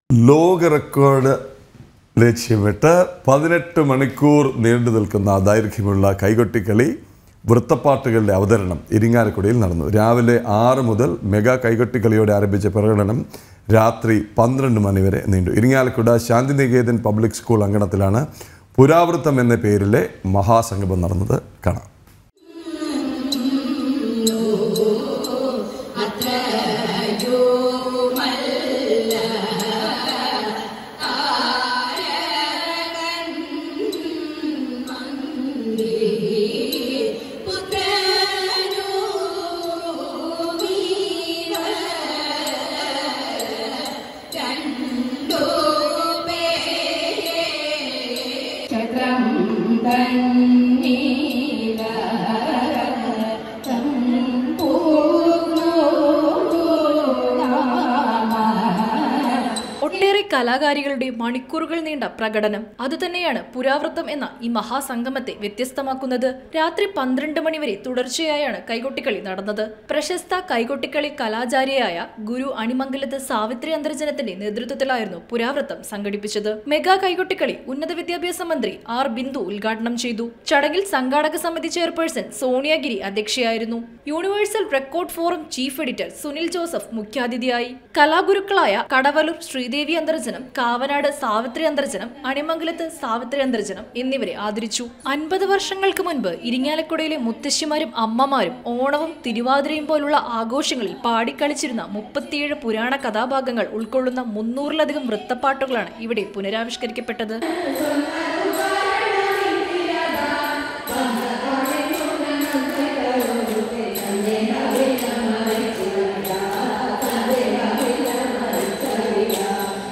ലോക റെക്കോർഡ് ലക്ഷ്യമിട്ട് 18 മണിക്കൂർ നീണ്ടു നിൽക്കുന്ന ദൈർഘ്യമുള്ള കൈകൊട്ടിക്കളി വൃത്തപ്പാട്ടുകളുടെ അവതരണം ഇരിങ്ങാലക്കുടയിൽ നടന്നു. രാവിലെ 6 മുതൽ മെഗാ കൈകൊട്ടിക്കളിയോടെ ആരംഭിച്ച പ്രകടനം രാത്രി 12 മണി വരെ നീണ്ടു. ഇരിങ്ങാലക്കുട ശാന്തിനികേതൻ പബ്ലിക് സ്കൂൾ അങ്കണത്തിലാണ് പുരാവൃത്തം എന്ന പേരിലെ മഹാസംഗമം നടന്നത്. കാണാം. ഒട്ടേറെ കലാകാരികളുടെ മണിക്കൂറുകൾ നീണ്ട പ്രകടനം അതുതന്നെയാണ് പുരാവൃത്തം എന്ന ഈ മഹാസംഗമത്തെ വ്യത്യസ്തമാക്കുന്നത്. രാത്രി 12 മണി വരെ തുടർച്ചയായാണ് കൈകൊട്ടിക്കളി നടന്നത്. പ്രശസ്ത കൈകൊട്ടിക്കളി കലാചാര്യയായ ഗുരു അണിമംഗലത്ത് സാവിത്രി അന്തർജനത്തിന്റെ നേതൃത്വത്തിലായിരുന്നു പുരാവൃത്തം സംഘടിപ്പിച്ചത്. മെഗാ കൈകൊട്ടിക്കളി ഉന്നത വിദ്യാഭ്യാസ മന്ത്രി ആർ ബിന്ദു ഉദ്ഘാടനം ചെയ്തു. ചടങ്ങിൽ സംഘാടക സമിതി ചെയർപേഴ്സൺ സോണിയഗിരി അധ്യക്ഷയായിരുന്നു. Universal record forum chief editor Sunil Joseph മുഖ്യാതിഥിയായി. കലാഗുരുക്കളായ കടവലൂർ ശ്രീദേവി അന്തർജനം, കാവനാട് സാവിത്രി അന്തർജനം, അണിമംഗലത്ത് സാവിത്രി അന്തർജനം എന്നിവരെ ആദരിച്ചു. 50 വർഷങ്ങൾക്ക് മുൻപ് ഇരിങ്ങാലക്കുടയിലെ മുത്തശ്ശിമാരും അമ്മമാരും ഓണവും തിരുവാതിരയും പോലുള്ള ആഘോഷങ്ങളിൽ പാടിക്കളിച്ചിരുന്ന 37 പുരാണ കഥാഭാഗങ്ങൾ ഉൾക്കൊള്ളുന്ന 300-ലധികം വൃത്തപ്പാട്ടുകളാണ് ഇവിടെ പുനരാവിഷ്കരിക്കപ്പെട്ടത്.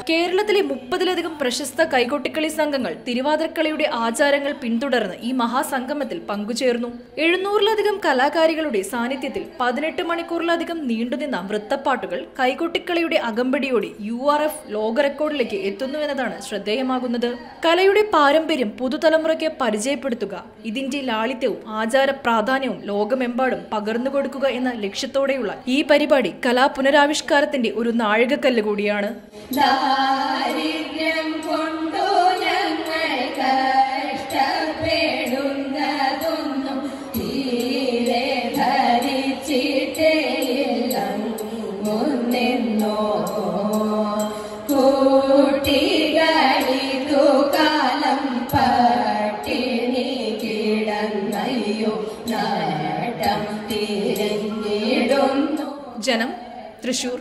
കേരളത്തിലെ 30-ലധികം പ്രശസ്ത കൈകൊട്ടിക്കളി സംഘങ്ങൾ തിരുവാതിരക്കളിയുടെ ആചാരങ്ങൾ പിന്തുടർന്ന് ഈ മഹാസംഗമത്തിൽ പങ്കുചേർന്നു. 700-ലധികം കലാകാരികളുടെ സാന്നിധ്യത്തിൽ 18 മണിക്കൂറിലധികം നീണ്ടുനിന്ന വൃത്തപ്പാട്ടുകൾ കൈകൊട്ടിക്കളിയുടെ അകമ്പടിയോടെ URF ലോക റെക്കോർഡിലേക്ക് എത്തുന്നുവെന്നതാണ് ശ്രദ്ധേയമാകുന്നത്. കലയുടെ പാരമ്പര്യം പുതുതലമുറയ്ക്ക് പരിചയപ്പെടുത്തുക, ഇതിന്റെ ലാളിത്യവും ആചാര പ്രാധാന്യവും ലോകമെമ്പാടും പകർന്നുകൊടുക്കുക എന്ന ലക്ഷ്യത്തോടെയുള്ള ഈ പരിപാടി കലാ പുനരാവിഷ്കാരത്തിന്റെ ഒരു നാഴികക്കല്ല് കൂടിയാണ്. ദാരിദ്ര്യം കൊണ്ടു ഞങ്ങൾ കഷ്ടപ്പെടുന്നതൊന്നും തീരെ ധരിച്ചിട്ടേയില്ല. മുന്നെന്നോ കൂട്ടികളിതു കാലം പട്ടിണി കിടന്നയ്യോ നാട്ടം തിരഞ്ഞിടുന്നു. ജനം, തൃശൂർ.